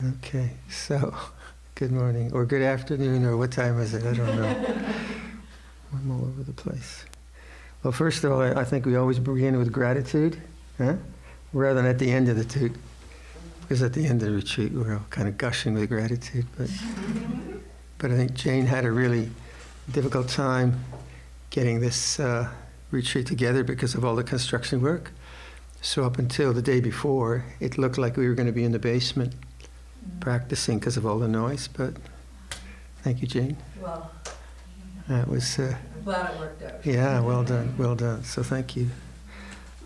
Okay, so good morning, or good afternoon, or what time is it? I don't know. I'm all over the place. Well, first of all, I think we always begin with gratitude, rather than at the end of the toot. Because at the end of the retreat, we're all kind of gushing with gratitude. But I think Jane had a really difficult time getting this retreat together because of all the construction work. So up until the day before, it looked like we were going to be in the basement practicing because of all the noise. But thank you, Jane. Well, that was. I'm glad it worked out. Yeah, well done, well done. So thank you.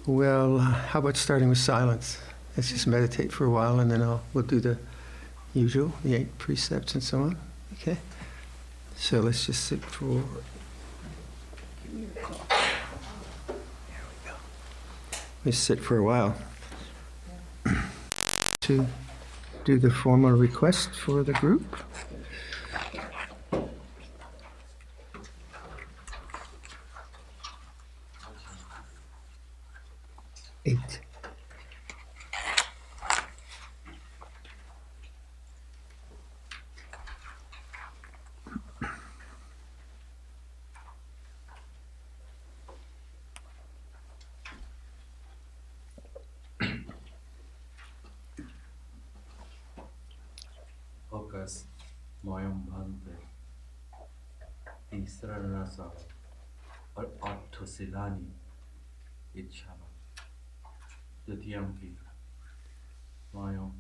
Well, how about starting with silence? Let's just meditate for a while, and then we'll do the usual, the 8 precepts and so on. Okay. So let's just sit for. Give me your clock. There we go. Let's sit for a while. To do the formal request for the group. Eight. Focus, Moyam Bhante, Isra Rasa, or Ottosilani, Ichhava, Dutyampi, Moyam,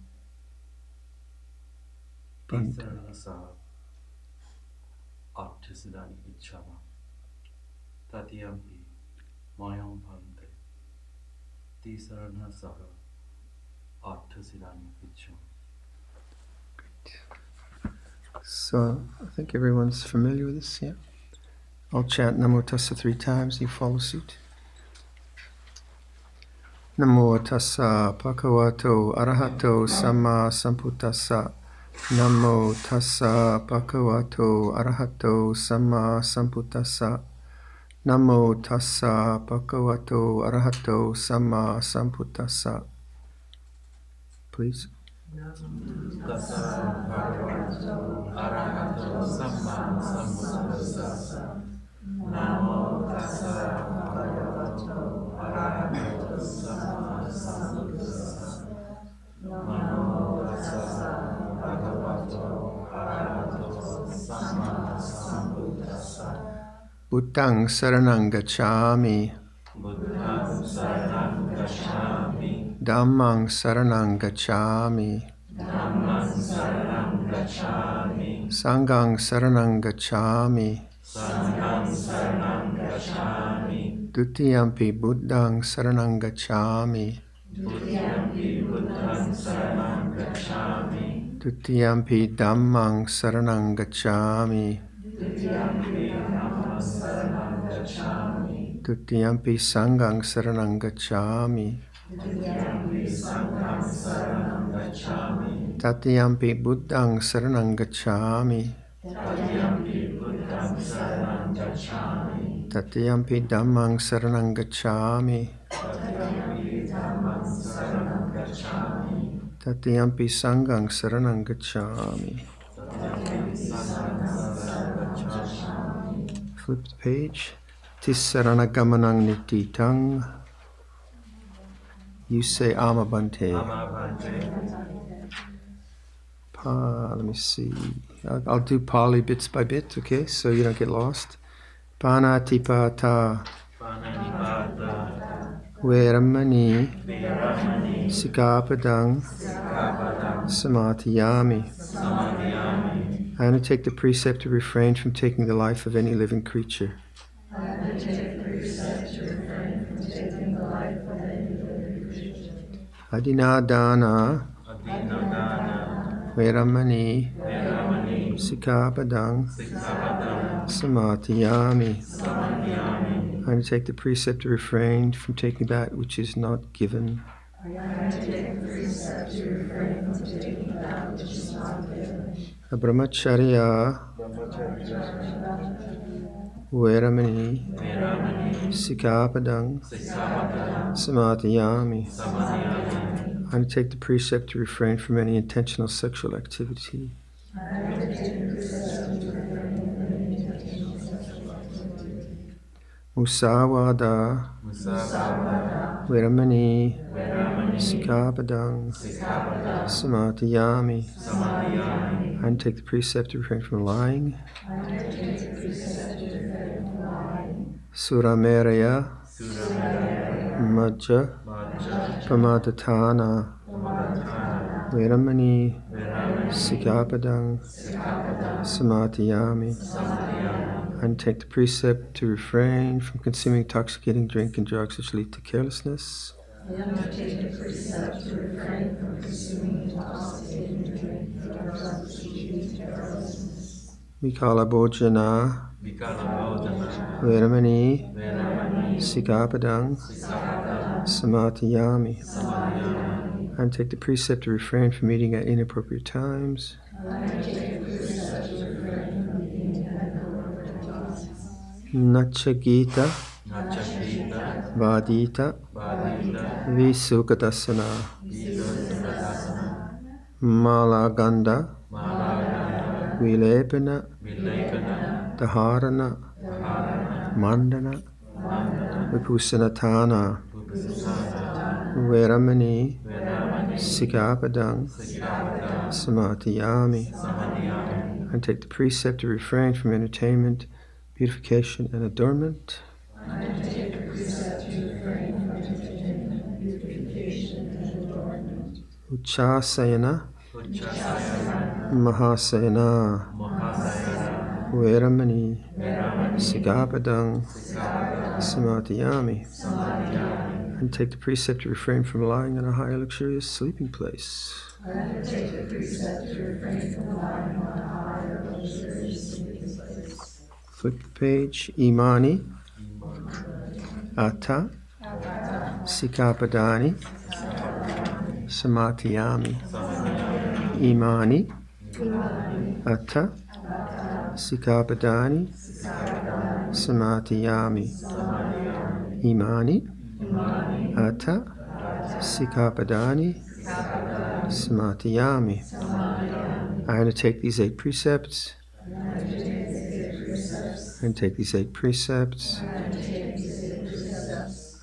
Isra Rasa, Ottosilani, Ichhava, Tatyampi, Moyam Bhante, Isra Rasa, Ottosilani, Ichhava. So I think everyone's familiar with this, yeah? I'll chant Namo Tassa 3 times, you follow suit. Namo Tassa Bhagavato Arahato Samma Sambuddhassa. Namo Tassa Bhagavato Arahato Samma Sambuddhassa. Namo Tassa Bhagavato Arahato Samma Sambuddhassa. Please. Tassa Bhagavato Arahato Samma Sambuddhassa. Namo Tassa Bhagavato Arahato Samma Sambuddhassa. Namo Tassa Bhagavato Arahato Samma Sambuddhassa. Buddhang Saranang Gacchami. Buddhang Saranang Gacchami. Dhammang Saranang Gacchami. Dhammang Saranang Gacchami. Sanghang Saranang Gacchami. Sanghang Saranang Gacchami. Dutiyampi Buddhang Saranang Gacchami. Dutiyampi Buddhang Saranang Gacchami. Dutiyampi Dhammang Saranang Gacchami. Dutiyampi Dhammang Saranang Gacchami. Dutiyampi Sanghang Saranang Gacchami. Dutiyampi Sanghang Saranang Gacchami. Tatiyampi Buddhang Saranang Gacchami. Tatiyampi Buddhang Saranang Gacchami. Tatiyampi Dhammang Saranang Gacchami. Tatiyampi Dhammang Saranang Gacchami. Tatiyampi Sanghang Saranang Gacchami. Tatiyampi Sanghang Saranang Gacchami. Flip the page. Tissaranagamanang Nititang. You say Amabante. Let me see. I'll do Pali bits by bit, okay? So you don't get lost. Panatipata. Veramani. Sikapadang. Samatiyami. I undertake the precept to refrain from taking the life of any living creature. Adinadana. Veramani. Sikapadang. Samatiyami. I undertake the precept to refrain from taking that which is not given. Brahmacharya. Veramani. Sikapadang. Samatiyami. I undertake the precept to refrain from any intentional sexual activity. Musawada, Viramani, Sikkhapadang, Samadhiyami. I undertake the precept to refrain from lying. Surameraya, Majja, Pamadatana, Viramani, Sikkhapadang, Samadhiyami. I undertake the precept to refrain from consuming intoxicating drink and drugs which lead to carelessness. I undertake the precept to refrain from consuming intoxicating drink and drugs which lead to carelessness. Vikala Bhojana, Viramani, Sikkhapadang, Samadhiyami. I undertake the precept to refrain from eating at inappropriate times. Nachagita, Vadita, Visukatasana, Malaganda, Vilepana, Dharana, Mandana, Vipusanatana, Veramani, Sikkhapadang, Samadhiyami. I take the precept to refrain from entertainment, beautification, and adornment. Uchasayana, Mahasayana, Veramani, Sikkhapadang, Samadhiyami. And take the precept to refrain from lying in a high luxurious sleeping place. Flip the page. Imani, Atta, Sikkhapadani, Samadhiyami. Imani, Atta, Sikkhapadani, Samadhiyami. Imani, Atta, Sikkhapadani, Samadhiyami. I undertake these 8 precepts. I undertake these 8 precepts. I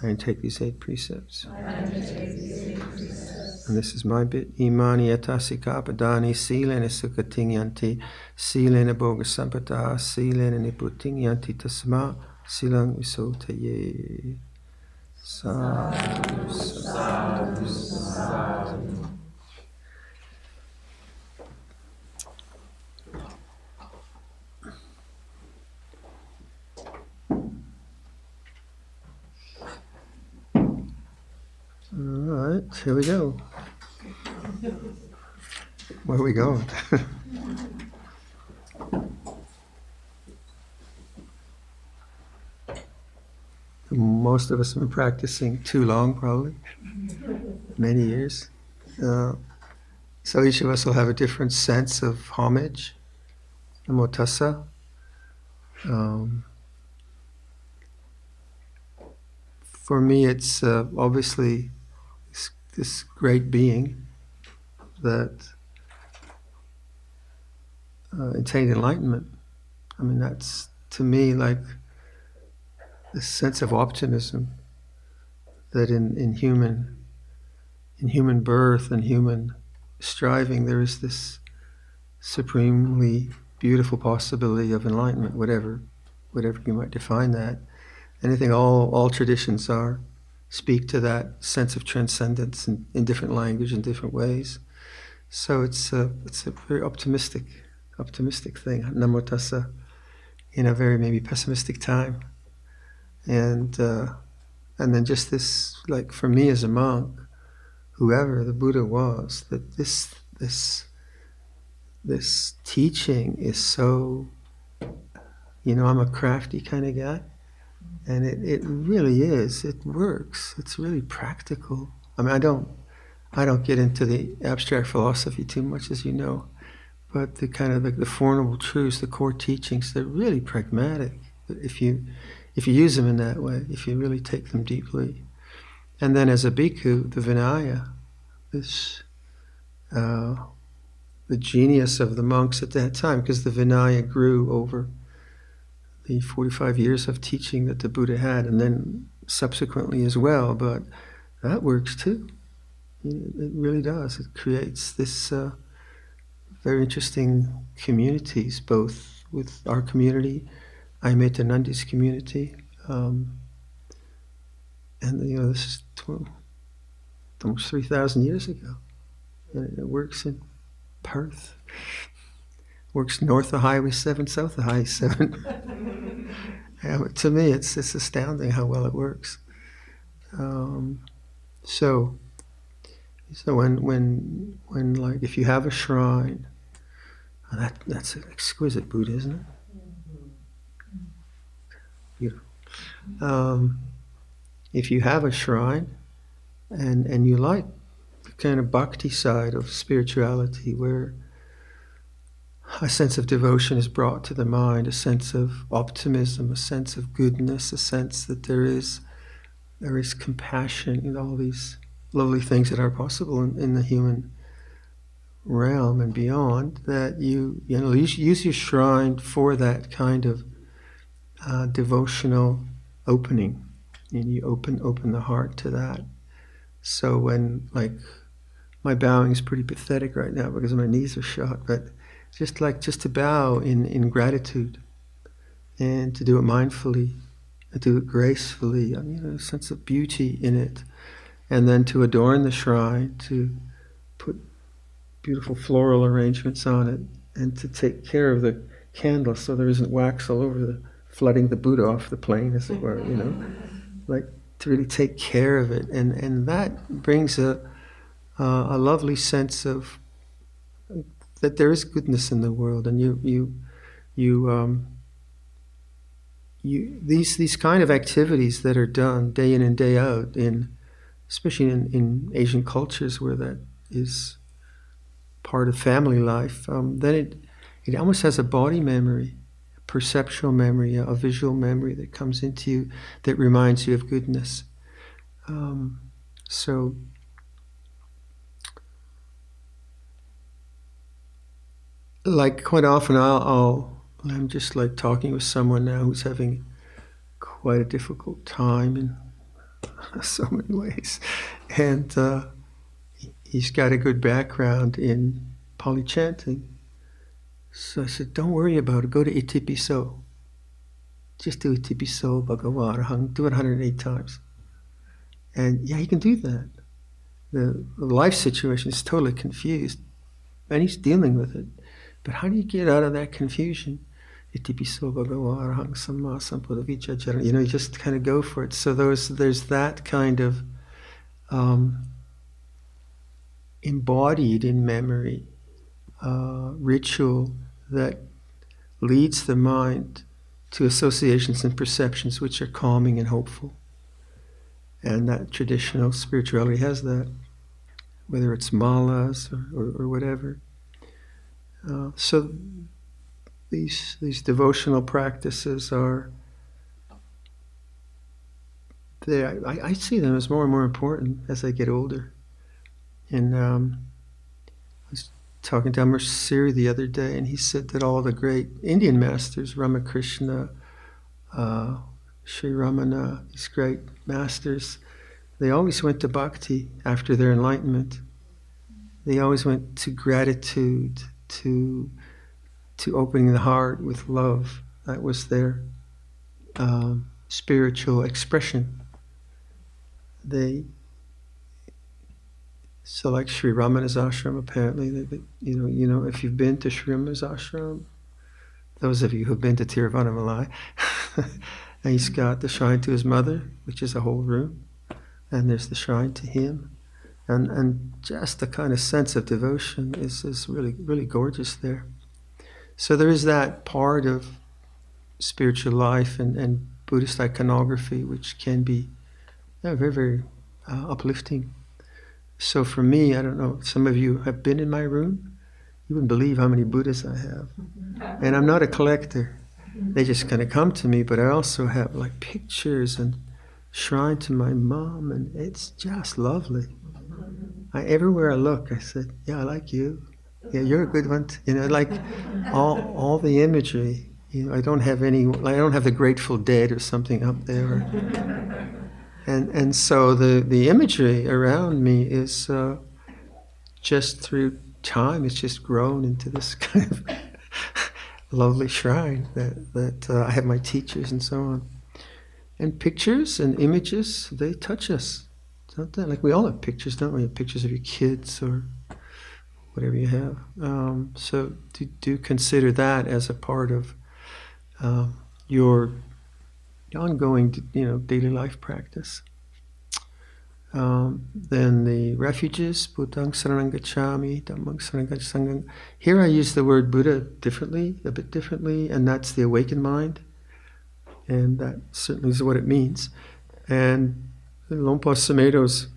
undertake these 8 precepts. And this is my bit. Imani Atta Sikkhapadani Silena Sukhatingyanti Silena Bhoga Sampata Silena Niputingyanti Tasma Silang Visotaye. Sadhu, sadhu, sadhu. All right, here we go. Where are we going? Most of us have been practicing too long, probably, many years. So each of us will have a different sense of homage, Namo Tassa. For me, it's obviously this great being that attained enlightenment. I mean, that's to me like this sense of optimism that in human birth and human striving there is this supremely beautiful possibility of enlightenment, whatever you might define that. Anything all traditions speak to that sense of transcendence in different language in different ways. So it's a very optimistic thing. Namo Tassa in a very maybe pessimistic time. And then just this, like for me as a monk, whoever the Buddha was, that this teaching is so, I'm a crafty kind of guy, and it really is. It works. It's really practical. I mean, I don't get into the abstract philosophy too much, as you know, but the kind of like the Four Noble Truths, the core teachings, they're really pragmatic. If you use them in that way, if you really take them deeply. And then as a bhikkhu, the Vinaya, this the genius of the monks at that time, because the Vinaya grew over the 45 years of teaching that the Buddha had, and then subsequently as well. But that works too. It really does. It creates this very interesting communities, both with our community, Aimetanandi's community, and this is almost 3,000 years ago. And it works in Perth. Works north of Highway 7, south of Highway 7. Yeah, to me, it's astounding how well it works. So when like if you have a shrine, that's an exquisite Buddha, isn't it? Beautiful. If you have a shrine, and you like the kind of bhakti side of spirituality, where a sense of devotion is brought to the mind, a sense of optimism, a sense of goodness, a sense that there is compassion in all these lovely things that are possible in the human realm and beyond, that you use your shrine for that kind of devotional opening, and you open the heart to that. So when, like, my bowing is pretty pathetic right now because my knees are shot, but just to bow in gratitude, and to do it mindfully, and do it gracefully, a sense of beauty in it, and then to adorn the shrine, to put beautiful floral arrangements on it, and to take care of the candle so there isn't wax all over flooding the Buddha off the plane, as it were, like to really take care of it, and that brings a lovely sense of that there is goodness in the world, and these kind of activities that are done day in and day out, especially in Asian cultures where that is part of family life, then it almost has a body memory, a perceptual memory, a visual memory that comes into you that reminds you of goodness. So like quite often I'm just like talking with someone now who's having quite a difficult time in so many ways, and he's got a good background in Pali chanting. So I said, don't worry about it, go to Itipiso. Just do Itipiso Bhagavarahang, do it 108 times. And yeah, he can do that. The life situation is totally confused, and he's dealing with it. But how do you get out of that confusion? Itipiso Bhagavarahang Samma Sambuddhavijajara. You just kind of go for it. So there's that kind of embodied in memory ritual that leads the mind to associations and perceptions which are calming and hopeful. And that traditional spirituality has that, whether it's malas or whatever. So these devotional practices are, I see them as more and more important as I get older. And I was talking to Amar Siri the other day, and he said that all the great Indian masters, Ramakrishna, Sri Ramana, these great masters, they always went to bhakti after their enlightenment. They always went to gratitude, to opening the heart with love. That was their spiritual expression. So like Sri Ramana's ashram, apparently, if you've been to Sri Ramana's ashram, those of you who've been to Tiruvannamalai, and he's got the shrine to his mother, which is a whole room, and there's the shrine to him, and just the kind of sense of devotion is really, really gorgeous there. So there is that part of spiritual life and Buddhist iconography which can be very, very uplifting. So for me, I don't know, some of you have been in my room. You wouldn't believe how many Buddhas I have. And I'm not a collector. They just kind of come to me, but I also have like pictures and shrine to my mom, and it's just lovely. Everywhere I look, I said, yeah, I like you. Yeah, you're a good one. Like all the imagery. I don't have the Grateful Dead or something up there. And so the imagery around me is just through time, it's just grown into this kind of lovely shrine that I have my teachers and so on. And pictures and images, they touch us, don't they? Like we all have pictures, don't we? Pictures of your kids or whatever you have. So do consider that as a part of your ongoing, daily life practice. Then the refuges, Buddhaṃ saranam gacchāmi, Dhammam saranam gacchāmi. Here I use the word Buddha a bit differently, and that's the awakened mind. And that certainly is what it means. And Lompa Sameto's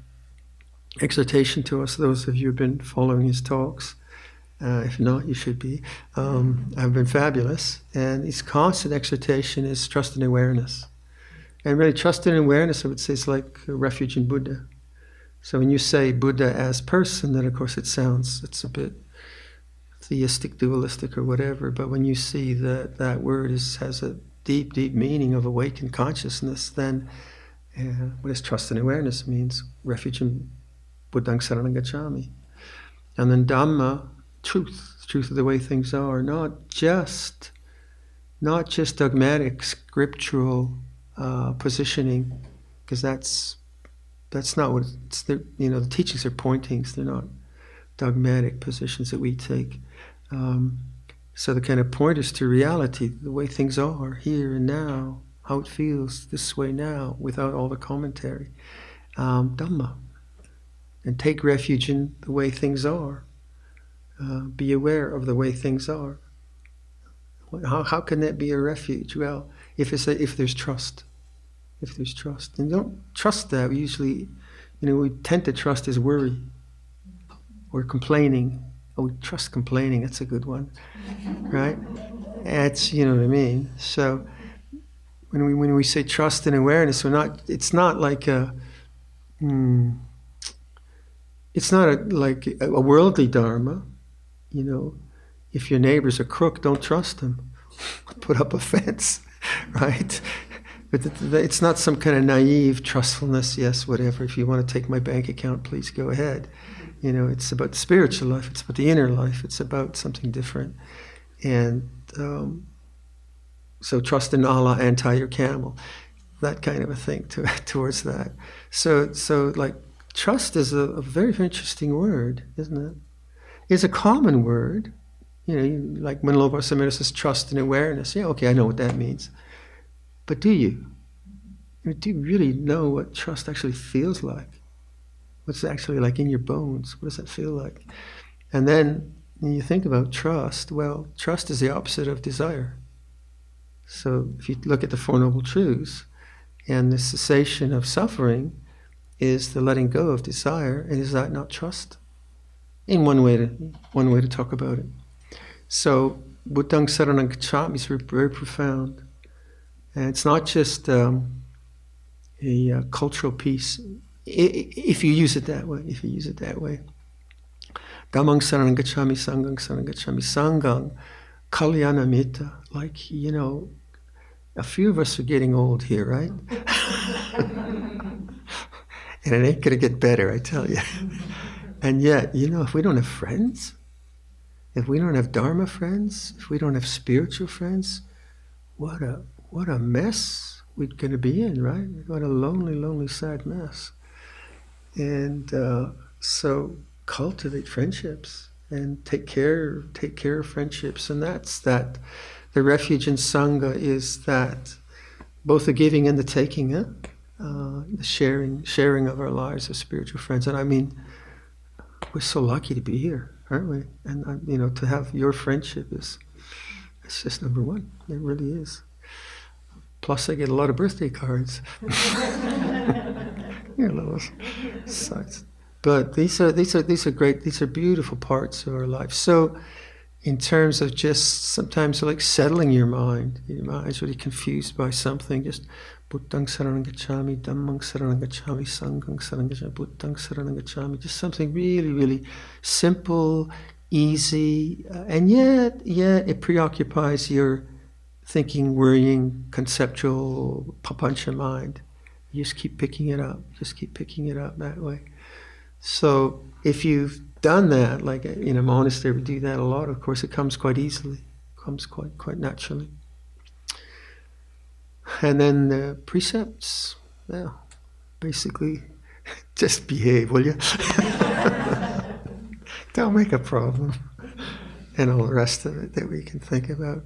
exhortation to us, those of you who have been following his talks, if not, you should be, have been fabulous. And his constant exhortation is trust and awareness. And really, trust and awareness, I would say, is like a refuge in Buddha. So when you say Buddha as person, then of course it's a bit theistic, dualistic, or whatever. But when you see that that word has a deep, deep meaning of awakened consciousness, then what does trust and awareness means? Refuge in Buddhaṃ saranam gacchāmi. And then Dhamma, truth of the way things are, not just dogmatic, scriptural positioning, because that's not what it's. The teachings are pointings; they're not dogmatic positions that we take. So the kind of pointers to reality, the way things are here and now, how it feels this way now, without all the commentary, Dhamma, and take refuge in the way things are. Be aware of the way things are. How can that be a refuge? Well, if there's trust. If there's trust. And don't trust that. We usually, we tend to trust as worry or complaining. Oh, we trust complaining. That's a good one, right? It's, you know what I mean? So when we say trust and awareness, it's not like it's not like a worldly dharma. If your neighbor's a crook, don't trust him. Put up a fence, right? But it's not some kind of naive trustfulness, yes, whatever. If you want to take my bank account, please go ahead. It's about the spiritual life. It's about the inner life. It's about something different. And so trust in Allah and tie your camel. That kind of a thing towards that. So like trust is a very, very interesting word, isn't it? It's a common word. Like when Lompa Sameta says trust and awareness. Yeah, okay, I know what that means. But do you? Do you really know what trust actually feels like? What's it actually like in your bones? What does that feel like? And then when you think about trust, well, trust is the opposite of desire. So if you look at the Four Noble Truths, and the cessation of suffering is the letting go of desire, and is that not trust? In one way to talk about it. So Buddhaṃ saranam gacchāmi is very profound. And it's not just a cultural piece, if you use it that way. Dhammam saranam gacchāmi, Sangham saranam gacchāmi. Sangham, kalyana mitta. Like, a few of us are getting old here, right? And it ain't going to get better, I tell you. And yet, if we don't have friends, if we don't have Dharma friends, if we don't have spiritual friends, what a mess we're going to be in, right? What a lonely, lonely, sad mess. And so cultivate friendships and take care of friendships. And that's that. The refuge in Sangha is that, both the giving and the taking, the sharing of our lives with spiritual friends. And I mean, we're so lucky to be here, aren't we? And to have your friendship it's just number one. It really is. Plus, I get a lot of birthday cards. Little sites. But these are great. These are beautiful parts of our life. So, in terms of just sometimes like settling your mind is really confused by something. Just Buddhang saranang gacchami, Dhammang saranang gacchami, Sanghang saranang gacchami, Buddhang saranang gacchami. Just something really, really simple, easy, and yet it preoccupies your thinking, worrying, conceptual, papancha mind. You just keep picking it up, that way. So if you've done that, like in a monastery we do that a lot, of course it comes quite easily, comes quite naturally. And then the precepts, well, basically, just behave, will you? Don't make a problem. And all the rest of it that we can think about.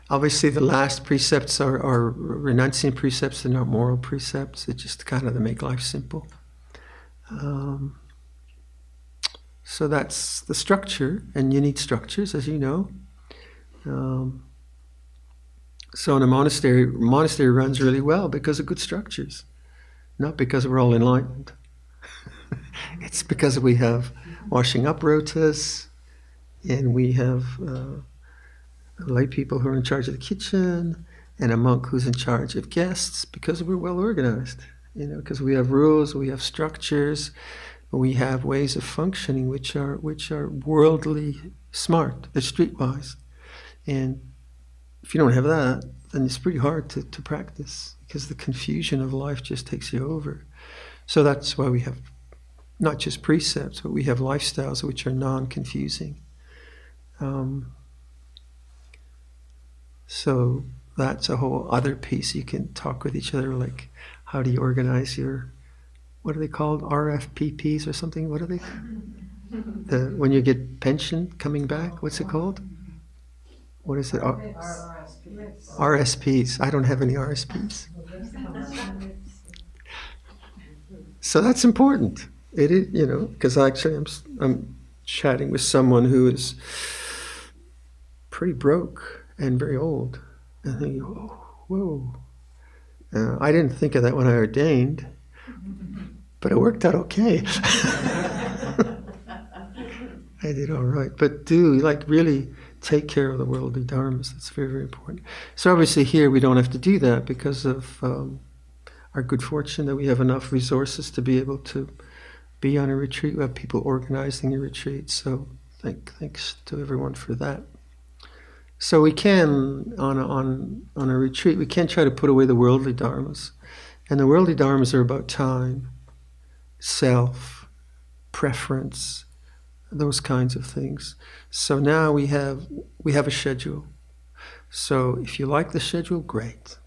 Obviously, the last precepts are renunciant precepts, they're not moral precepts, it's just kind of to make life simple. So that's the structure, and you need structures, as you know. So in a monastery runs really well because of good structures, not because we're all enlightened. It's because we have washing up rotas, and we have lay people who are in charge of the kitchen, and a monk who's in charge of guests, because we're well organized, because we have rules, we have structures, we have ways of functioning which are worldly smart, they're streetwise. And if you don't have that, then it's pretty hard to practice, because the confusion of life just takes you over. So that's why we have not just precepts, but we have lifestyles which are non-confusing. So that's a whole other piece. You can talk with each other, like how do you organize your, what are they called, RFPPs or something? What are they? When you get pension coming back, what's it called? What is it? RSPs. I don't have any RSPs. So that's important. It is, because actually I'm chatting with someone who is pretty broke and very old. And I think, whoa. I didn't think of that when I ordained, but it worked out okay. I did all right. But really take care of the worldly dharmas. That's very, very important. So obviously here we don't have to do that because of our good fortune that we have enough resources to be able to be on a retreat. We have people organizing a retreat. So thanks to everyone for that. So we can, on a retreat, we can try to put away the worldly dharmas. And the worldly dharmas are about time, self, preference, those kinds of things. So now we have a schedule. So if you like the schedule, great.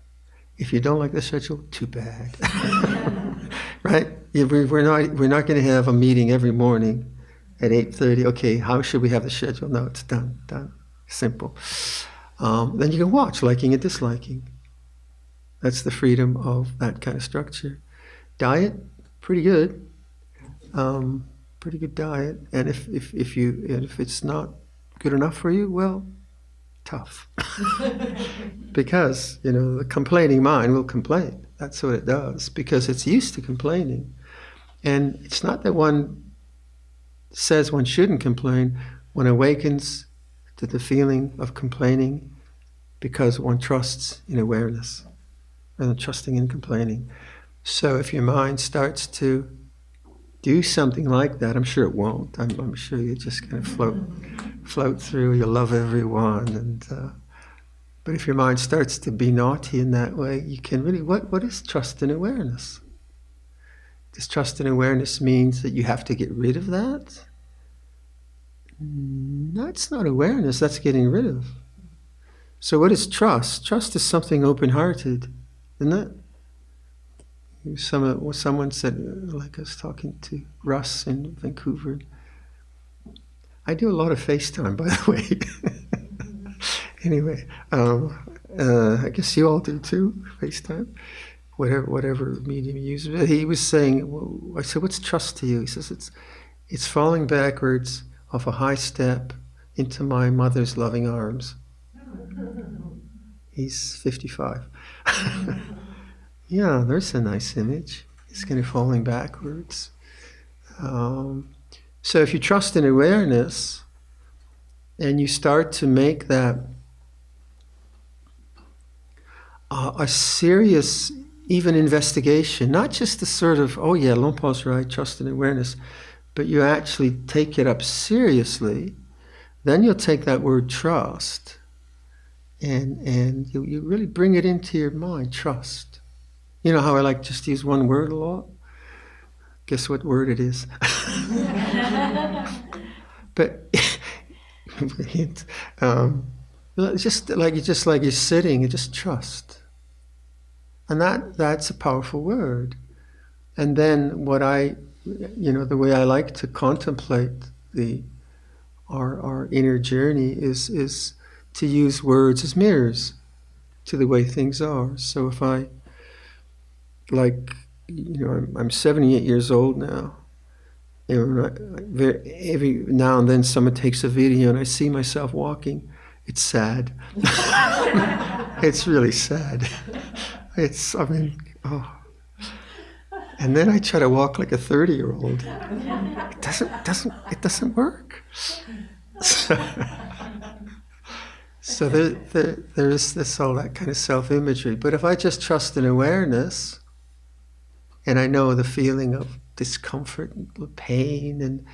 If you don't like the schedule, too bad. Right? We're not going to have a meeting every morning at 8:30. Okay, how should we have the schedule? No, it's done. Simple. Then you can watch, liking and disliking. That's the freedom of that kind of structure. Diet, pretty good. Pretty good diet. And if it's not good enough for you, well, tough. Because, the complaining mind will complain. That's what it does, because it's used to complaining. And it's not that one says one shouldn't complain. One awakens to the feeling of complaining because one trusts in awareness rather than trusting in complaining. So if your mind starts to do something like that, I'm sure it won't. I'm sure you just kind of float through. You love everyone, but if your mind starts to be naughty in that way, you can really. What is trust and awareness? Does trust and awareness means that you have to get rid of that? That's not awareness. That's getting rid of. So what is trust? Trust is something open-hearted, isn't it? Someone said, like I was talking to Russ in Vancouver. I do a lot of FaceTime, by the way. Anyway, I guess you all do too, FaceTime, whatever medium you use. But he was saying, I said, what's trust to you? He says, it's falling backwards off a high step into my mother's loving arms. He's 55. Yeah, there's a nice image. It's kind of falling backwards. So if you trust in awareness and you start to make that a serious even investigation, not just the sort of, oh yeah, Luangpa's right, trust and awareness, but you actually take it up seriously, then you'll take that word trust and you really bring it into your mind, trust. You know how I like just to use one word a lot? Guess what word it is? But just like you're sitting, you just trust. And that's a powerful word. And then the way I like to contemplate our inner journey is to use words as mirrors to the way things are. So if I'm 78 years old now. Every now and then someone takes a video and I see myself walking. It's sad. It's really sad. And then I try to walk like a 30-year-old. It doesn't work. So there is this all that kind of self-imagery. But if I just trust in awareness, and I know the feeling of discomfort and pain, and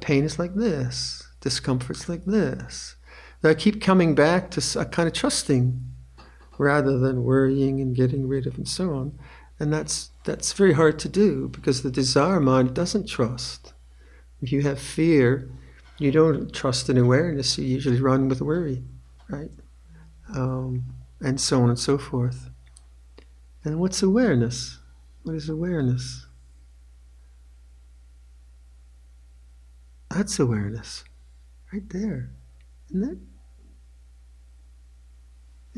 pain is like this, discomfort's like this. And I keep coming back to a kind of trusting rather than worrying and getting rid of and so on. And that's very hard to do because the desire mind doesn't trust. If you have fear, you don't trust in awareness, you usually run with worry, right? And so on and so forth. And what's awareness? What is awareness? That's awareness, right there, isn't it?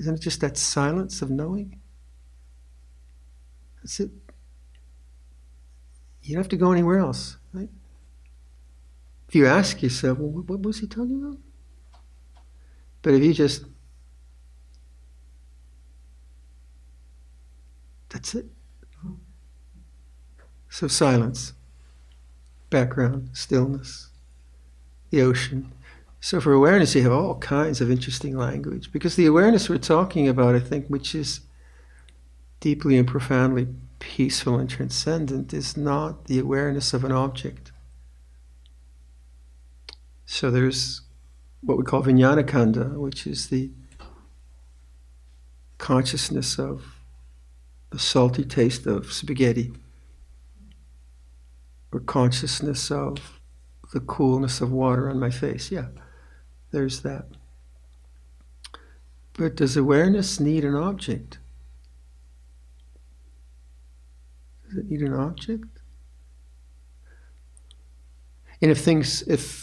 Isn't it just that silence of knowing? That's it. You don't have to go anywhere else, right? If you ask yourself, well, what was he talking about? But if you just, that's it. So silence, background, stillness, the ocean. So for awareness, you have all kinds of interesting language, because the awareness we're talking about, I think, which is deeply and profoundly peaceful and transcendent, is not the awareness of an object. So there's what we call Vijnanakanda, which is the consciousness of the salty taste of spaghetti, or consciousness of the coolness of water on my face. Yeah, there's that. But does awareness need an object? Does it need an object? And if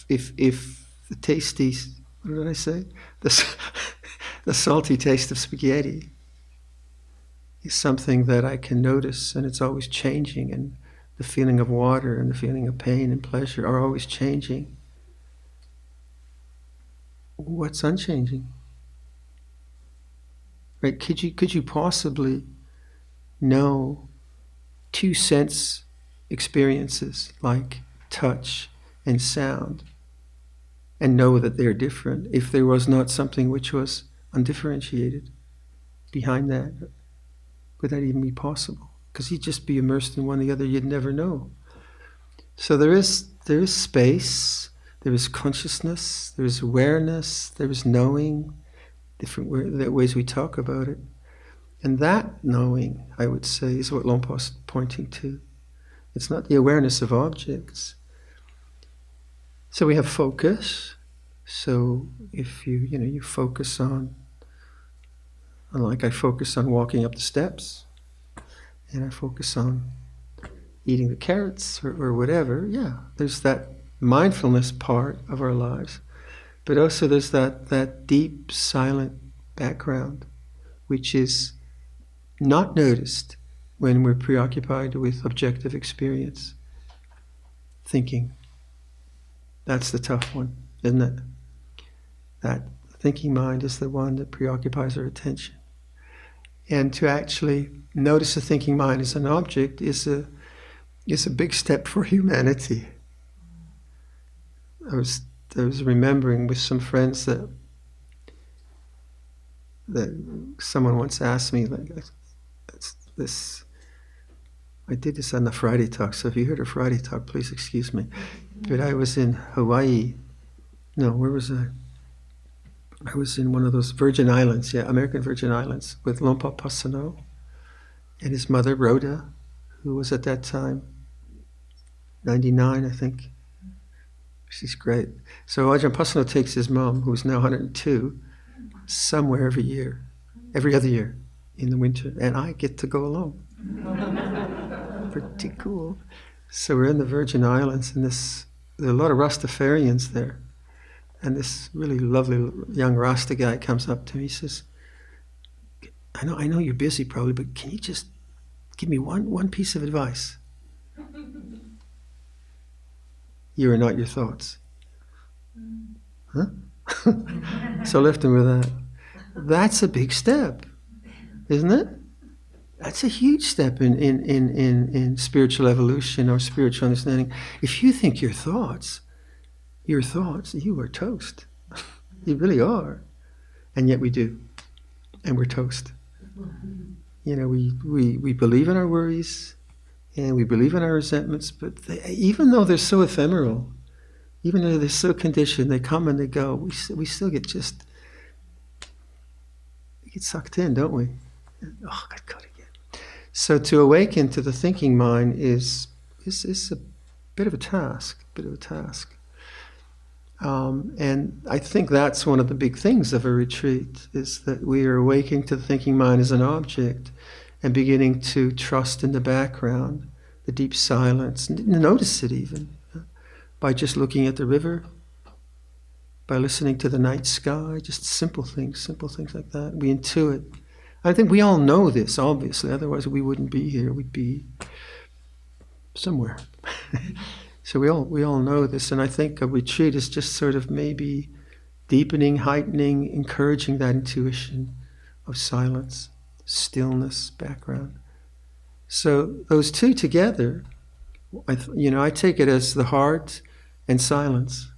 the tasty, what did I say? The salty taste of spaghetti is something that I can notice, and it's always changing, and the feeling of water and the feeling of pain and pleasure are always changing. What's unchanging? Right? Could you possibly know two sense experiences like touch and sound and know that they're different if there was not something which was undifferentiated behind that? Would that even be possible? Because you'd just be immersed in one or the other, you'd never know. So there is space, there is consciousness, there is awareness, there is knowing, different ways we talk about it. And that knowing, I would say, is what Luangpa's pointing to. It's not the awareness of objects. So we have focus. So if you focus on, like I focus on walking up the steps, and I focus on eating the carrots or whatever, yeah, there's that mindfulness part of our lives. But also there's that deep, silent background, which is not noticed when we're preoccupied with objective experience, thinking. That's the tough one, isn't it? That thinking mind is the one that preoccupies our attention. And to actually notice a thinking mind as an object is a big step for humanity. I was remembering with some friends that someone once asked me, like, I did this on the Friday talk, so if you heard a Friday talk, please excuse me. But I was in Hawaii. No, where was I? I was in one of those Virgin Islands, American Virgin Islands, with Lompa Pasano and his mother, Rhoda, who was at that time 99, I think. She's great. So Ajahn Pasano takes his mom, who's now 102, somewhere every other year in the winter, and I get to go along. Pretty cool. So we're in the Virgin Islands, and there are a lot of Rastafarians there. And this really lovely young Rasta guy comes up to me. He says, I know you're busy probably, but can you just give me one piece of advice? You are not your thoughts. Huh? So I left him with that. That's a big step, isn't it? That's a huge step in spiritual evolution or spiritual understanding. If you think your thoughts, you are toast. You really are. And yet we do. And we're toast. You know, we believe in our worries and we believe in our resentments, but even though they're so ephemeral, even though they're so conditioned, they come and they go, we still get sucked in, don't we? Oh, got caught again. So to awaken to the thinking mind is a bit of a task. And I think that's one of the big things of a retreat, is that we are awakening to the thinking mind as an object and beginning to trust in the background, the deep silence, and notice it even, by just looking at the river, by listening to the night sky, just simple things like that. We intuit. I think we all know this, obviously, otherwise we wouldn't be here, we'd be somewhere. So we all know this, and I think a retreat is just sort of maybe deepening, heightening, encouraging that intuition of silence, stillness, background. So those two together, I take it as the heart and silence,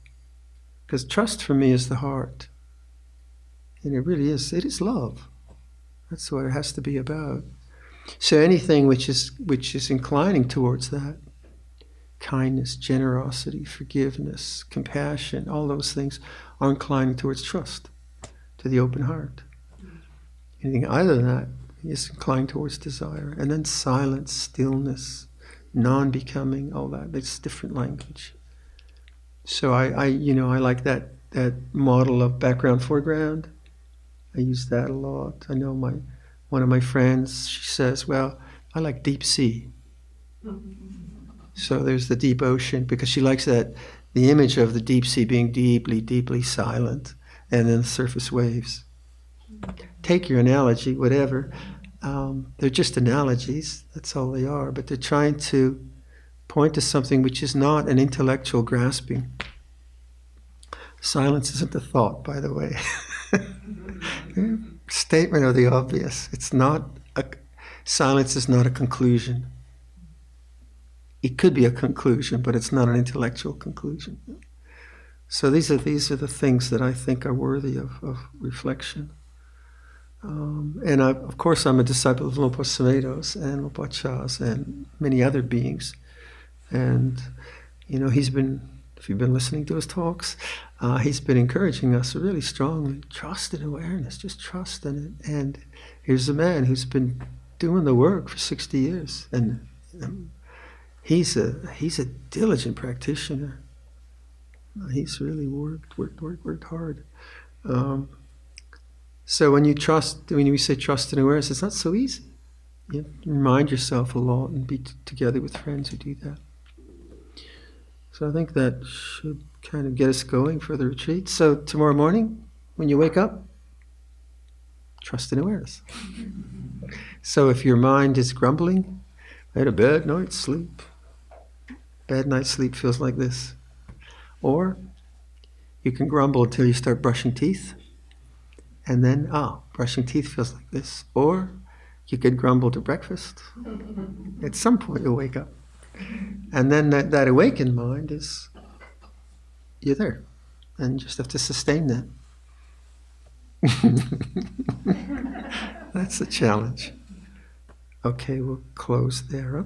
because trust for me is the heart, and it really is. It is love. That's what it has to be about. So anything which is inclining towards that. Kindness, generosity, forgiveness, compassion, all those things are inclining towards trust, to the open heart. Anything other than that is inclined towards desire. And then silence, stillness, non-becoming, all that. It's different language. So I like that model of background, foreground. I use that a lot. I know one of my friends, she says, well, I like deep sea. So there's the deep ocean, because she likes the image of the deep sea being deeply, deeply silent, and then the surface waves. Take your analogy, whatever. They're just analogies, that's all they are, but they're trying to point to something which is not an intellectual grasping. Silence isn't a thought, by the way. Statement of the obvious. Silence is not a conclusion. It could be a conclusion, but it's not an intellectual conclusion. So these are the things that I think are worthy of reflection. And of course, I'm a disciple of Lompa Samedos and Lompa Chas and many other beings. And he's been, if you've been listening to his talks, he's been encouraging us really strongly. Trust in awareness, just trust in it. And here's a man who's been doing the work for 60 years, and he's a diligent practitioner. He's really worked hard. So when we say trust and awareness, it's not so easy. You have to remind yourself a lot and be together with friends who do that. So I think that should kind of get us going for the retreat. So tomorrow morning, when you wake up, trust and awareness. So if your mind is grumbling, I had a bad night's sleep. Bad night's sleep feels like this. Or you can grumble until you start brushing teeth, and then, brushing teeth feels like this. Or you could grumble to breakfast. At some point you'll wake up. And then that awakened mind is, you're there. And you just have to sustain that. That's the challenge. Okay, we'll close there.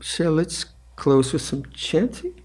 Shall let's close with some chanting.